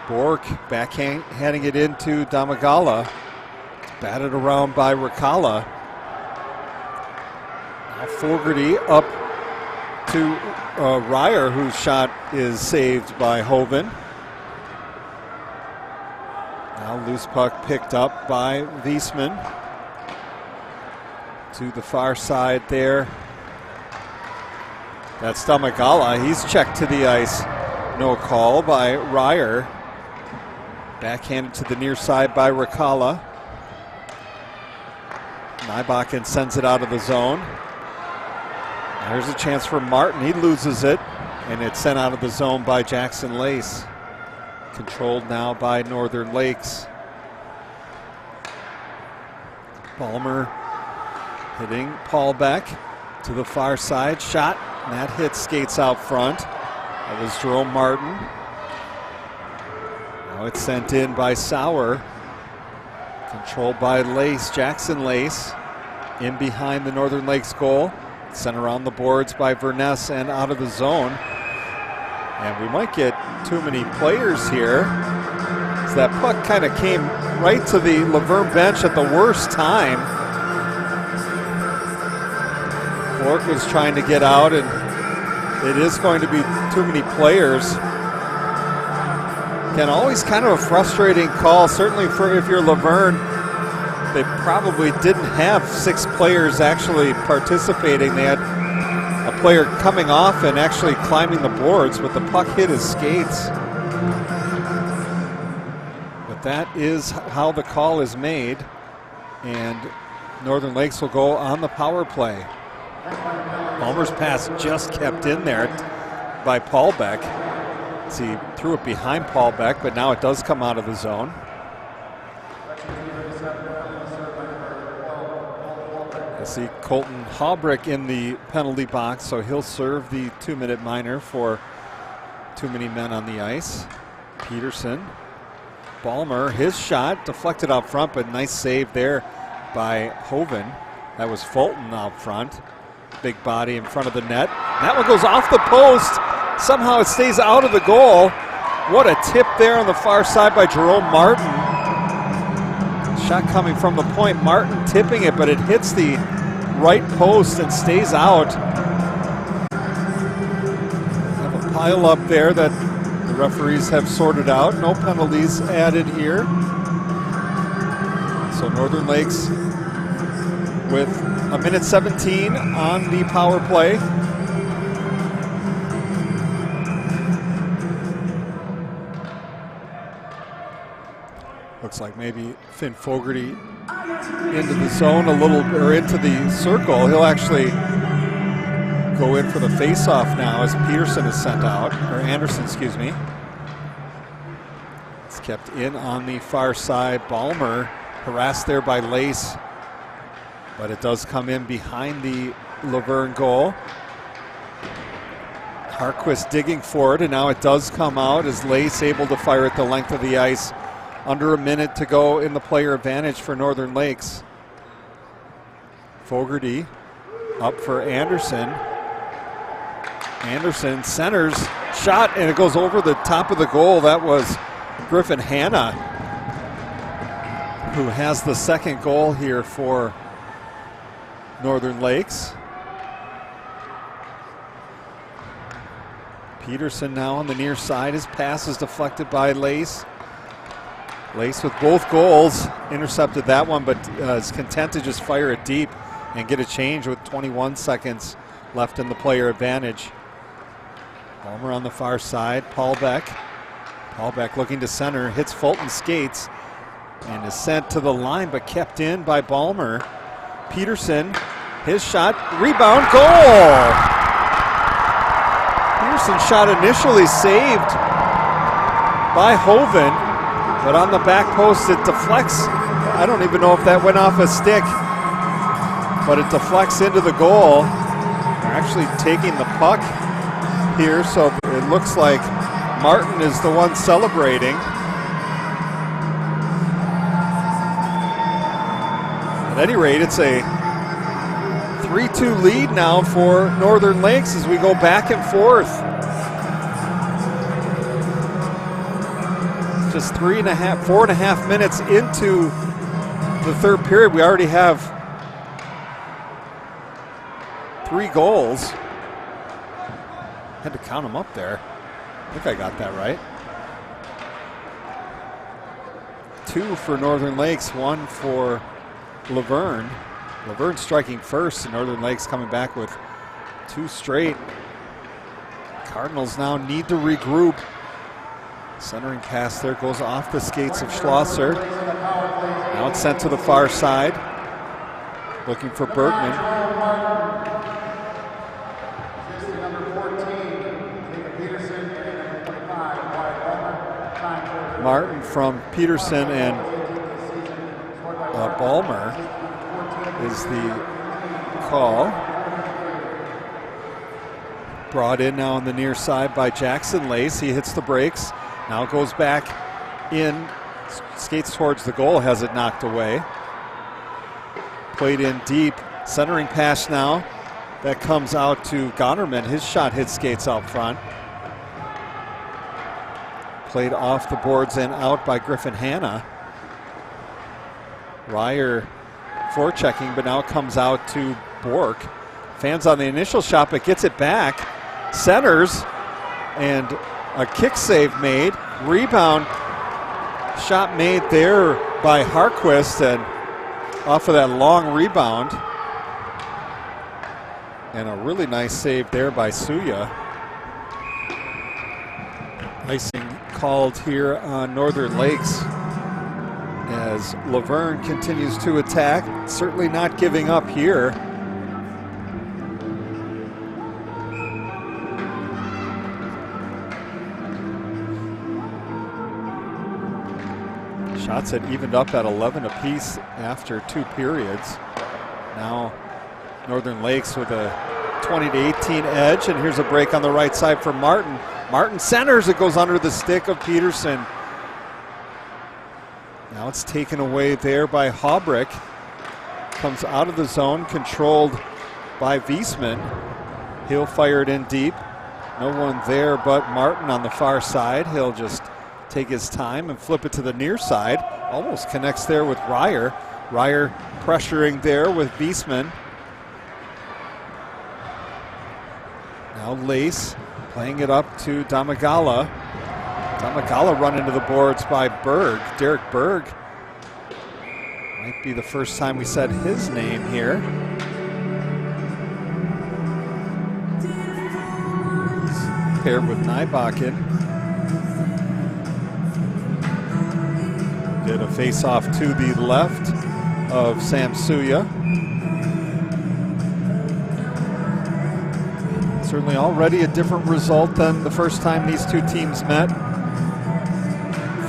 Bork backhanding it into Damagala. Batted around by Ricala. Now Fogarty up to Ryer, whose shot is saved by Hoven. Now loose puck picked up by Wiesman. To the far side there. That's Damagala. He's checked to the ice. No call by Ryer. Backhanded to the near side by Ricala. Nybakken sends it out of the zone. There's a chance for Martin. He loses it, and it's sent out of the zone by Jackson Lace. Controlled now by Northern Lakes. Ballmer hitting Paul Beck to the far side. Shot, and that hit skates out front. That was Jerome Martin. Now it's sent in by Sauer. Controlled by Lace, Jackson Lace. In behind the Northern Lakes goal. Sent around the boards by Verness and out of the zone. And we might get too many players here. So that puck kind of came right to the Luverne bench at the worst time. Bork was trying to get out, and it is going to be too many players. Again, always kind of a frustrating call, certainly for if you're Luverne. They probably didn't have 6 players actually participating. They had a player coming off and actually climbing the boards, but the puck hit his skates. But that is how the call is made, and Northern Lakes will go on the power play. Palmer's pass just kept in there by Paul Beck. See, he threw it behind Paul Beck, but now it does come out of the zone. I see Colton Haubrick in the penalty box, so he'll serve the 2-minute minor for too many men on the ice. Peterson, Ballmer, his shot deflected out front, but nice save there by Hoven. That was Fulton out front. Big body in front of the net. That one goes off the post. Somehow it stays out of the goal. What a tip there on the far side by Jerome Martin. Shot coming from the point. Martin tipping it, but it hits the right post and stays out. Have a pile up there that the referees have sorted out. No penalties added here. So Northern Lakes with 1:17 on the power play. Looks like maybe Finn Fogarty into the zone a little, or into the circle. He'll actually go in for the face-off now as Peterson is sent out, or Anderson, excuse me. It's kept in on the far side. Ballmer harassed there by Lace, but it does come in behind the Luverne goal. Harquist digging for it, and now it does come out as Lace able to fire at the length of the ice. Under a minute to go in the player advantage for Northern Lakes. Fogarty Up for Anderson. Anderson centers, shot, and it goes over the top of the goal. That was Griffin Hanna, who has the second goal here for Northern Lakes. Peterson now on the near side. His pass is deflected by Lace. Lace with both goals, intercepted that one, but is content to just fire it deep and get a change with 21 seconds left in the player advantage. Balmer on the far side, Paul Beck. Paul Beck looking to center, hits Fulton's skates, and is sent to the line, but kept in by Balmer. Peterson, his shot, rebound, goal! Peterson's shot initially saved by Hoven, but on the back post it deflects. I don't even know if that went off a stick, but it deflects into the goal. They're actually taking the puck here, so it looks like Martin is the one celebrating. At any rate, it's a 3-2 lead now for Northern Lakes as we go back and forth. Just 4.5 minutes into the third period, we already have 3 goals. Had to count them up there. I think I got that right. 2 for Northern Lakes, 1 for Luverne. Luverne striking first, and Northern Lakes coming back with 2 straight. Cardinals now need to regroup. Centering pass there goes off the skates of Schlosser. Now it's sent to the far side. Looking for Bergman. Martin from Peterson and Balmer is the call. Brought in now on the near side by Jackson Lace. He hits the brakes. Now goes back in, skates towards the goal, has it knocked away. Played in deep, centering pass now. That comes out to Gonnerman. His shot hits skates out front. Played off the boards and out by Griffin Hanna. Ryer forechecking, but now it comes out to Bork. Fans on the initial shot, but gets it back. Centers, and a kick save made. Rebound shot made there by Harquist, and off of that long rebound. And a really nice save there by Suya. Icing called here on Northern Lakes as Luverne continues to attack. Certainly not giving up here. Shots had evened up at 11 apiece after 2 periods. Now Northern Lakes with a 20-18 edge, and here's a break on the right side for Martin. Martin centers, it goes under the stick of Peterson. Now it's taken away there by Haubrick. Comes out of the zone, controlled by Wiesman. He'll fire it in deep. No one there but Martin on the far side. He'll just take his time and flip it to the near side. Almost connects there with Ryer. Ryer pressuring there with Wiesman. Now Lace playing it up to Damagala. Damagala run into the boards by Berg. Derek Berg. Might be the first time we said his name here. Paired with Nybakken. Did a face-off to the left of Sam Suya. Certainly already a different result than the first time these two teams met.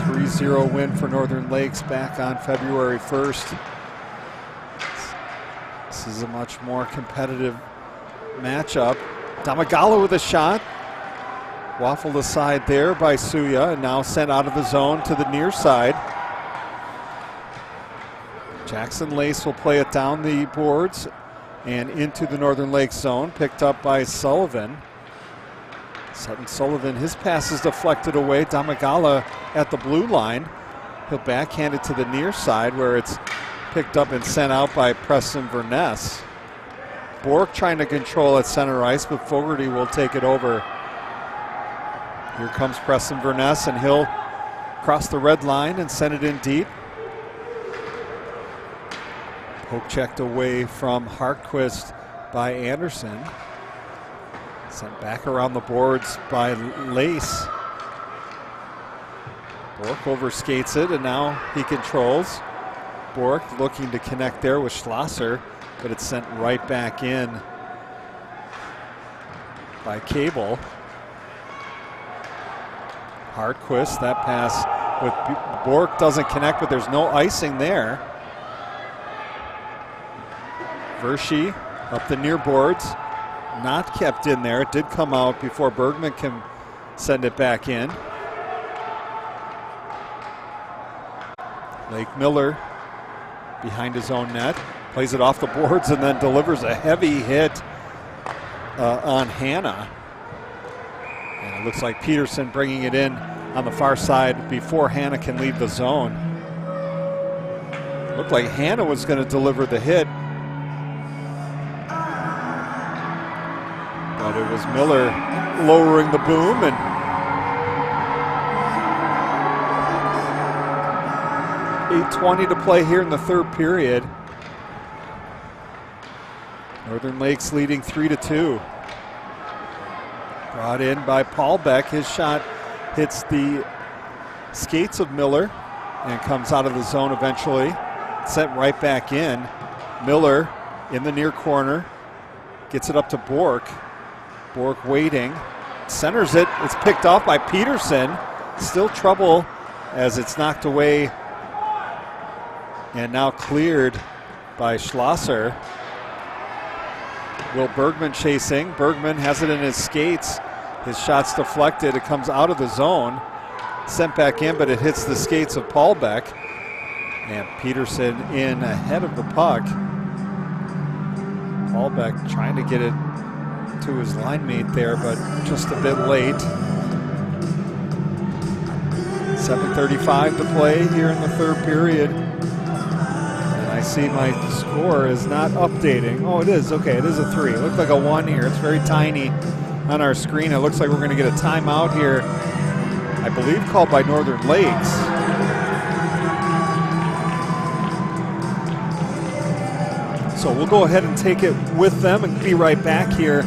3-0 win for Northern Lakes back on February 1st. This is a much more competitive matchup. Damagala with a shot. Waffled aside there by Suya, and now sent out of the zone to the near side. Jackson Lace will play it down the boards. and into the Northern Lakes zone, picked up by Sullivan. Sutton Sullivan, his pass is deflected away. Damagala at the blue line. He'll backhand it to the near side where it's picked up and sent out by Preston Verness. Bork trying to control at center ice, but Fogarty will take it over. Here comes Preston Verness, and he'll cross the red line and send it in deep. Poke checked away from Hartquist by Anderson. Sent back around the boards by Lace. Bork overskates it, and now he controls. Bork looking to connect there with Schlosser, but it's sent right back in by Cable. Hartquist, that pass with Bork doesn't connect, but there's no icing there. Verschy up the near boards, not kept in there. It did come out before Bergman can send it back in. Lake Miller behind his own net, plays it off the boards and then delivers a heavy hit on Hanna. And it looks like Peterson bringing it in on the far side before Hanna can leave the zone. Looked like Hanna was going to deliver the hit, but it was Miller lowering the boom, and .8:20 to play here in the third period. Northern Lakes leading 3-2. Brought in by Paul Beck. His shot hits the skates of Miller and comes out of the zone eventually. Sent right back in. Miller in the near corner. Gets it up to Bork. Bork waiting. Centers it. It's picked off by Peterson. Still trouble as it's knocked away and now cleared by Schlosser. Will Bergman chasing. Bergman has it in his skates. His shot's deflected. It comes out of the zone. Sent back in, but it hits the skates of Paul Beck. And Peterson in ahead of the puck. Paul Beck trying to get it to his line mate there, but just a bit late. 7:35 to play here in the third period. I see my score is not updating. Oh, it is. Okay, it is a 3. It looked like a 1 here. It's very tiny on our screen. It looks like we're going to get a timeout here, I believe called by Northern Lakes. So we'll go ahead and take it with them and be right back here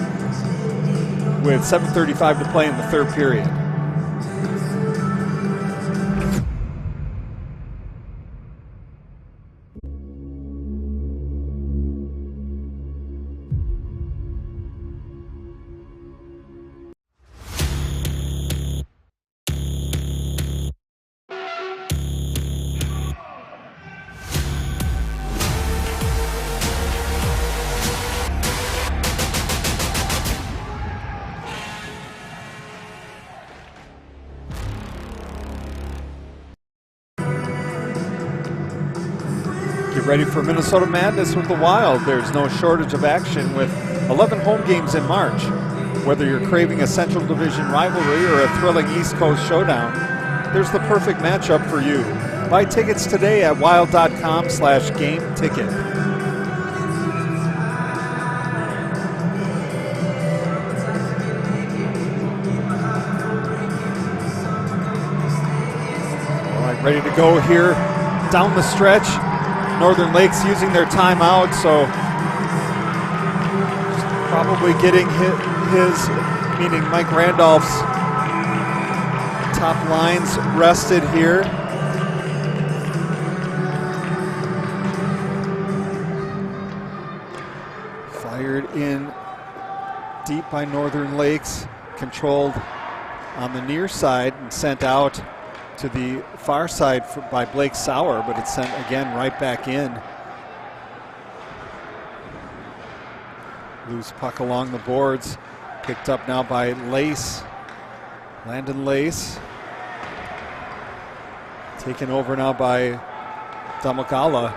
with 7:35 to play in the third period. Ready for Minnesota Madness with the Wild. There's no shortage of action with 11 home games in March. Whether you're craving a Central Division rivalry or a thrilling East Coast showdown, there's the perfect matchup for you. Buy tickets today at wild.com/game ticket. All right, ready to go here down the stretch. Northern Lakes using their timeout, so probably getting his, meaning Mike Randolph's top lines rested here. Fired in deep by Northern Lakes, controlled on the near side and sent out to the far side by Blake Sauer, but it's sent again right back in. Loose puck along the boards, picked up now by Lace, Landon Lace. Taken over now by Damagala.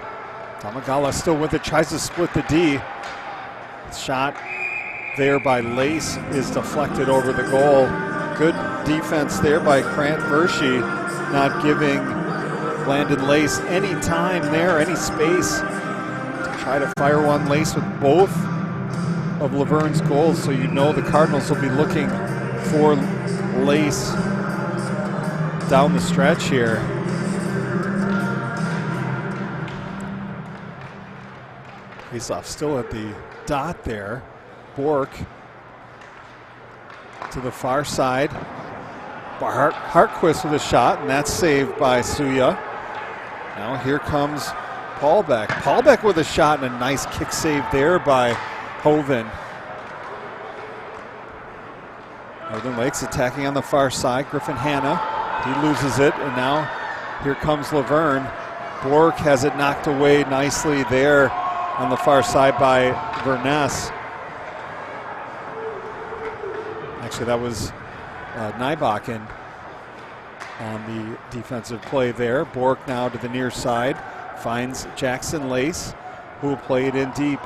Damagala still with it, tries to split the D. Shot there by Lace is deflected over the goal. Good defense there by Grant Versche, not giving Landon Lace any time there, any space to try to fire one. Lace with both of Luverne's goals, so you know the Cardinals will be looking for Lace down the stretch here. Faceoff still at the dot there. Bork to the far side. Hartquist with a shot, and that's saved by Suya. Now here comes Paulbeck. Paulbeck with a shot and a nice kick save there by Hoven. Northern Lakes attacking on the far side. Griffin Hanna, he loses it, and now here comes Luverne. Bork has it knocked away nicely there on the far side by Verness. Actually, that was Nybakken on the defensive play there. Bork now to the near side, finds Jackson Lace, who will play it in deep.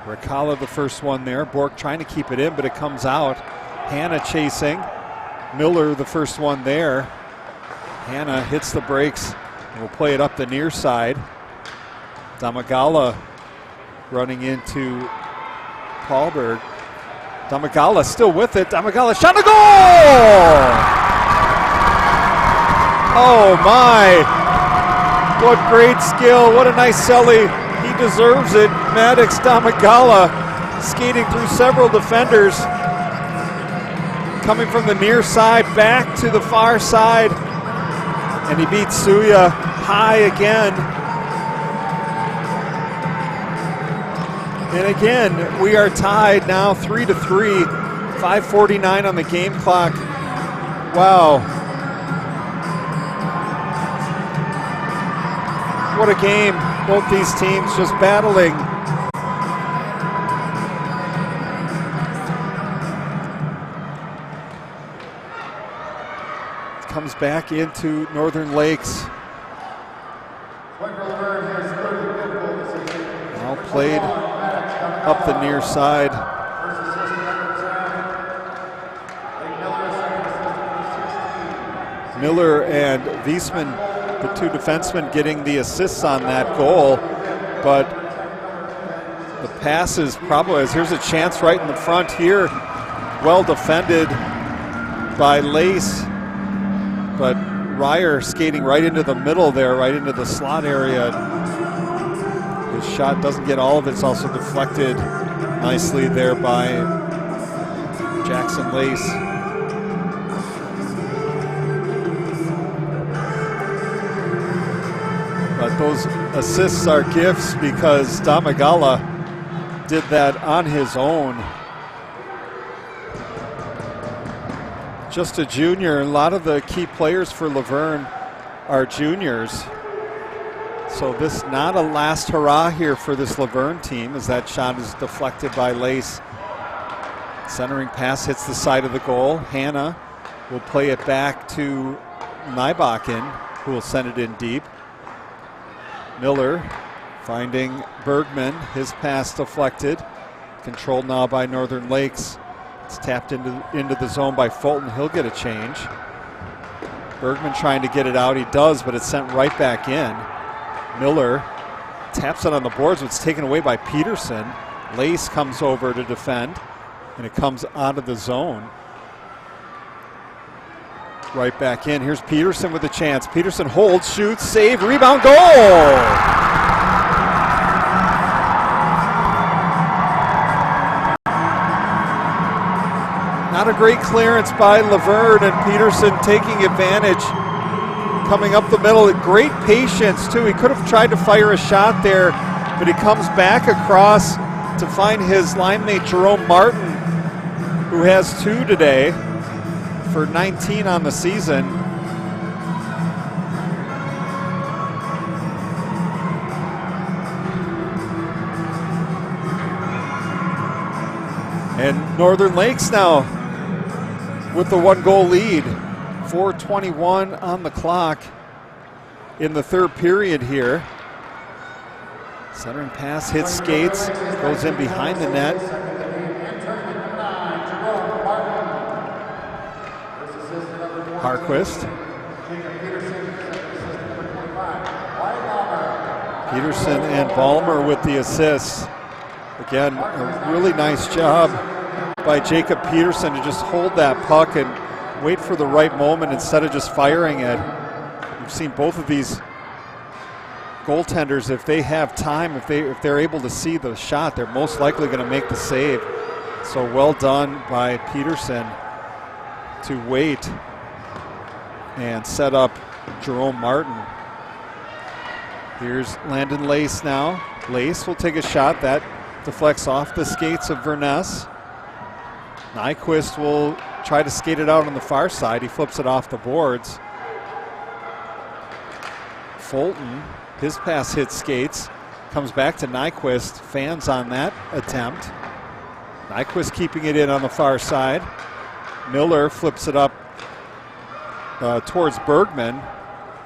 Ricala the first one there. Bork trying to keep it in, but it comes out. Hanna chasing. Miller the first one there. Hanna hits the brakes and will play it up the near side. Damagala running into Paulberg. Damagala still with it. Damagala shot a goal! Oh my! What great skill. What a nice celly. He deserves it. Maddox Damagala skating through several defenders. Coming from the near side back to the far side. And he beats Suya high again. And again, we are tied now 3-3, 5:49 on the game clock. Wow. What a game. Both these teams just battling. It comes back into Northern Lakes. Now played up the near side. Miller and Wiesman, the two defensemen, getting the assists on that goal, but the passes probably, as here's a chance right in the front here, well defended by Lace, but Ryer skating right into the middle there, right into the slot area. His shot doesn't get all of it. It's also deflected nicely there by Jackson Lace. But those assists are gifts because Damagala did that on his own. Just a junior. A lot of the key players for Luverne are juniors. So this not a last hurrah here for this Luverne team as that shot is deflected by Lace. Centering pass hits the side of the goal. Hanna will play it back to Nybakken, who will send it in deep. Miller finding Bergman, his pass deflected. Controlled now by Northern Lakes. It's tapped into the zone by Fulton. He'll get a change. Bergman trying to get it out. He does, but it's sent right back in. Miller taps it on the boards, but it's taken away by Peterson. Lace comes over to defend, and it comes out of the zone. Right back in. Here's Peterson with a chance. Peterson holds, shoots, save, rebound, goal! Not a great clearance by Luverne, and Peterson taking advantage. Coming up the middle, great patience too. He could have tried to fire a shot there, but he comes back across to find his line mate Jerome Martin, who has 2 today for 19 on the season. And Northern Lakes now with the 1-goal lead. 4:21 on the clock in the third period here. Centering pass hits skates, goes in behind the net. Harquist. Peterson and Ballmer with the assists. Again, a really nice job by Jacob Peterson to just hold that puck and wait for the right moment instead of just firing it. We've seen both of these goaltenders, if they have time, if they're able to see the shot, they're most likely going to make the save. So well done by Peterson to wait and set up Jerome Martin. Here's Landon Lace now. Lace will take a shot that deflects off the skates of Verness. Nyquist will try to skate it out on the far side. He flips it off the boards. Fulton, his pass hits skates, comes back to Nyquist. Fans on that attempt. Nyquist keeping it in on the far side. Miller flips it up towards Bergman,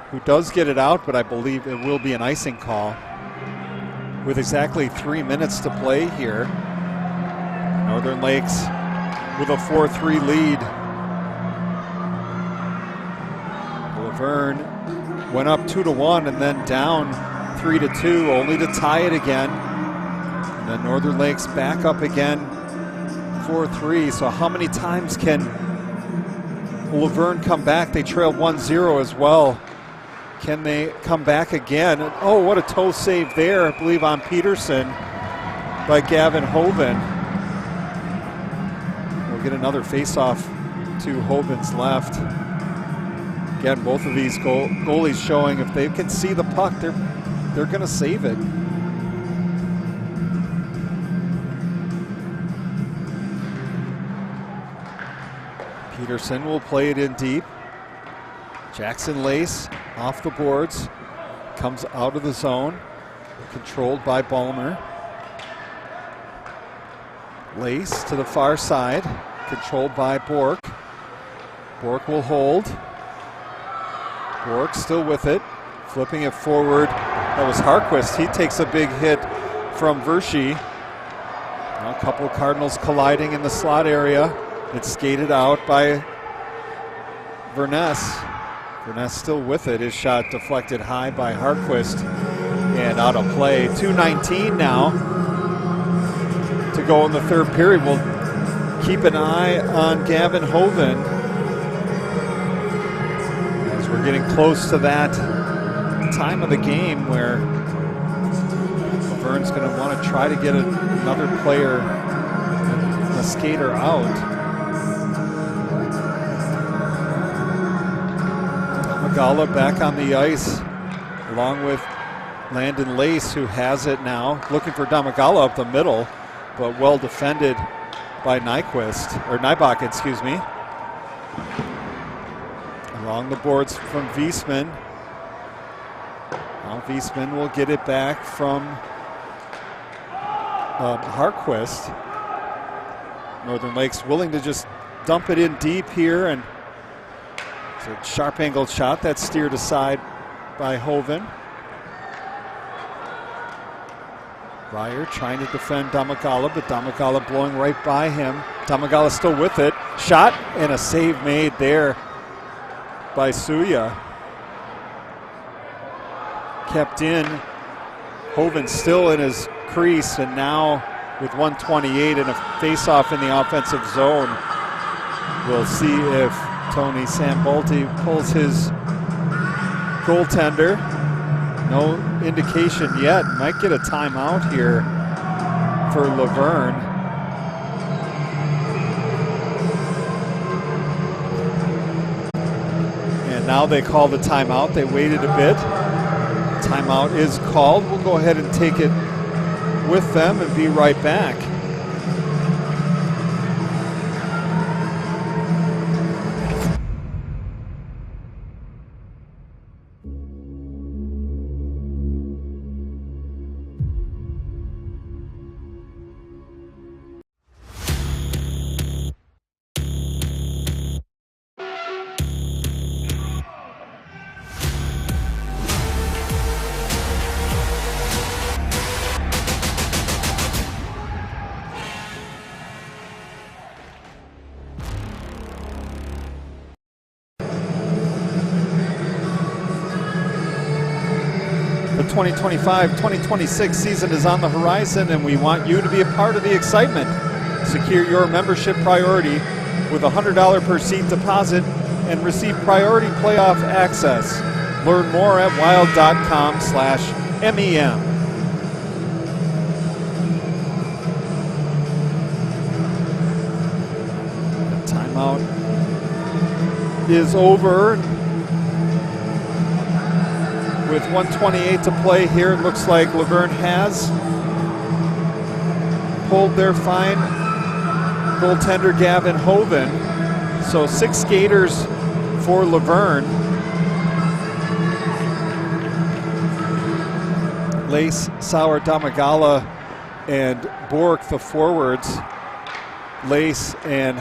who does get it out, but I believe it will be an icing call. With exactly 3 minutes to play here, Northern Lakes with a 4-3 lead. Luverne went up 2-1 and then down 3-2, only to tie it again. And then Northern Lakes back up again 4-3. So how many times can Luverne come back? They trailed 1-0 as well. Can they come back again? Oh, what a toe save there, I believe, on Peterson by Gavin Hoven. We'll get another face-off to Hoven's left. Again, both of these goalies showing if they can see the puck, they're going to save it. Peterson will play it in deep. Jackson Lace off the boards, comes out of the zone, controlled by Ballmer. Lace to the far side, controlled by Bork. Bork will hold. Bork still with it, flipping it forward. That was Harquist. He takes a big hit from Verschy. Now a couple of Cardinals colliding in the slot area. It's skated out by Verness. Verness still with it. His shot deflected high by Harquist and out of play. 2:19 now to go in the third period. We'll keep an eye on Gavin Hoven as we're getting close to that time of the game where Laverne's going to want to try to get another player, a skater, out. Damagala back on the ice along with Landon Lace, who has it now, looking for Damagala up the middle, but well defended by Nybach, excuse me. Along the boards from Wiesman. Now Wiesman will get it back from Harquist. Northern Lakes willing to just dump it in deep here, and it's a sharp angled shot that's steered aside by Hoven. Ryer trying to defend Damagala, but Damagala blowing right by him. Damagala still with it. Shot and a save made there by Suya. Kept in. Hoven still in his crease, and now with 1:28 and a face-off in the offensive zone, we'll see if Tony Sambolti pulls his goaltender. No indication yet. Might get a timeout here for Luverne. And now they call the timeout. They waited a bit. Timeout is called. We'll go ahead and take it with them and be right back. 2025-2026 season is on the horizon, and we want you to be a part of the excitement. Secure your membership priority with a $100 per seat deposit and receive priority playoff access. Learn more at wild.com/MEM. The timeout is over. With 1:28 to play here, it looks like Luverne has pulled their fine goaltender Gavin Hoven. So 6 skaters for Luverne. Lace, Sauer, Damagala, and Bork, the forwards. Lace and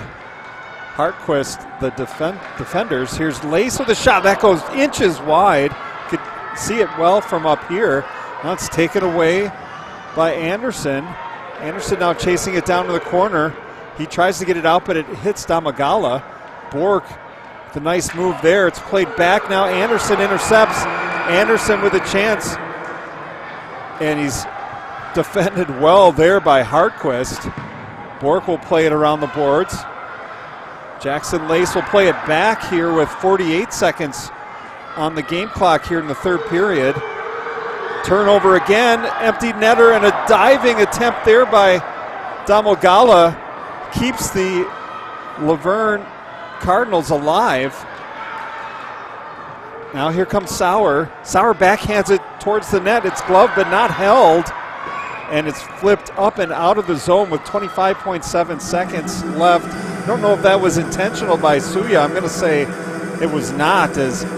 Hartquist, the defenders. Here's Lace with a shot. That goes inches wide. Could see it well from up here. Now it's taken away by Anderson. Anderson now chasing it down to the corner. He tries to get it out, but it hits Damagala. Bork, the nice move there. It's played back now. Anderson intercepts. Anderson with a chance. And he's defended well there by Hartquist. Bork will play it around the boards. Jackson Lace will play it back here with 48 seconds on the game clock here in the third period. Turnover again, empty netter, and a diving attempt there by Damagala keeps the Luverne Cardinals alive. Now here comes Sauer. Sauer backhands it towards the net. It's gloved but not held. And it's flipped up and out of the zone with 25.7 seconds left. I don't know if that was intentional by Suya. I'm going to say it was not, as I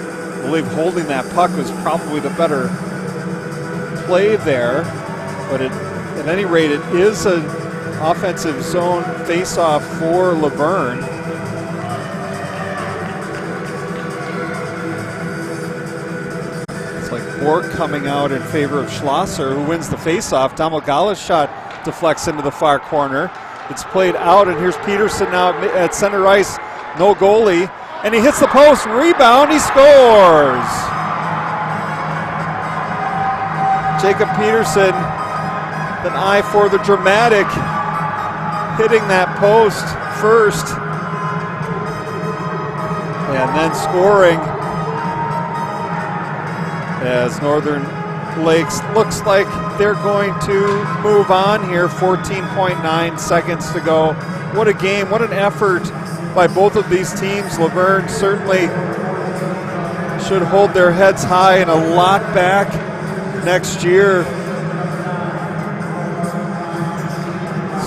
believe holding that puck was probably the better play there. But at any rate, it is an offensive zone face-off for Luverne. Bork coming out in favor of Schlosser, who wins the faceoff. Damagala's shot deflects into the far corner. It's played out, and here's Peterson now at center ice. No goalie, and he hits the post. Rebound, he scores! Jacob Peterson, an eye for the dramatic, hitting that post first, and then scoring. As Northern Lakes looks like they're going to move on here. 14.9 seconds to go. What a game, what an effort by both of these teams. Luverne certainly should hold their heads high and a lot back next year.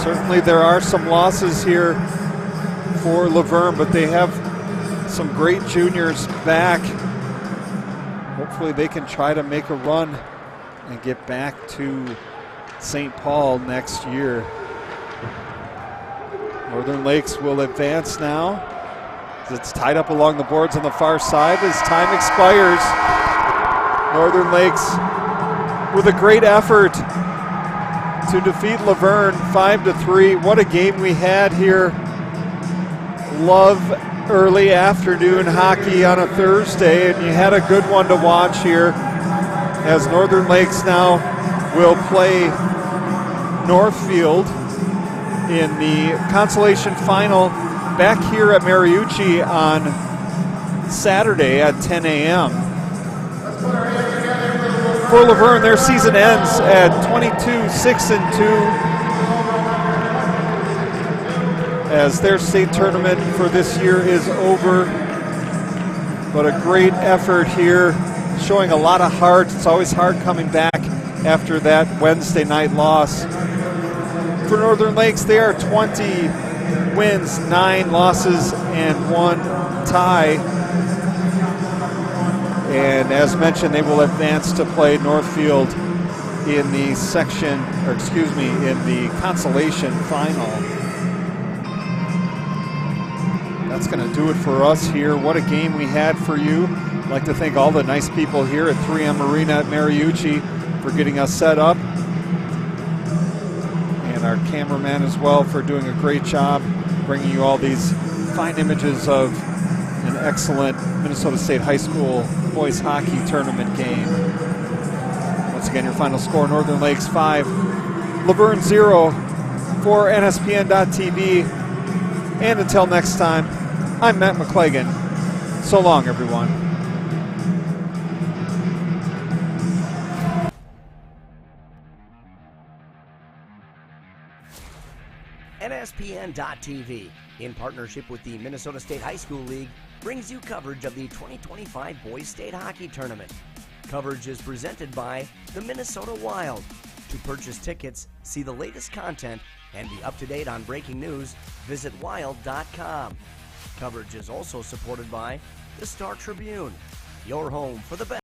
Certainly there are some losses here for Luverne, but they have some great juniors back. Hopefully they can try to make a run and get back to St. Paul next year. Northern Lakes will advance now. It's tied up along the boards on the far side as time expires. Northern Lakes with a great effort to defeat Luverne 5-3. What a game we had here. Love early afternoon hockey on a Thursday, and you had a good one to watch here as Northern Lakes now will play Northfield in the Consolation final back here at Mariucci on Saturday at 10 a.m. For Luverne, their season ends at 22-6-2. As their state tournament for this year is over. But a great effort here, showing a lot of heart. It's always hard coming back after that Wednesday night loss. For Northern Lakes, they are 20 wins, 9 losses, and 1 tie. And as mentioned, they will advance to play Northfield in the in the Consolation final. That's going to do it for us here. What a game we had for you. I'd like to thank all the nice people here at 3M Arena at Mariucci for getting us set up. And our cameraman as well for doing a great job bringing you all these fine images of an excellent Minnesota State High School boys hockey tournament game. Let's Once again, your final score, Northern Lakes 5, Luverne 0 for NSPN.TV. And until next time, I'm Matt McClagan. So long, everyone. NSPN.TV, in partnership with the Minnesota State High School League, brings you coverage of the 2025 Boys State Hockey Tournament. Coverage is presented by the Minnesota Wild. To purchase tickets, see the latest content, and be up to date on breaking news, visit wild.com. Coverage is also supported by the Star Tribune, your home for the best.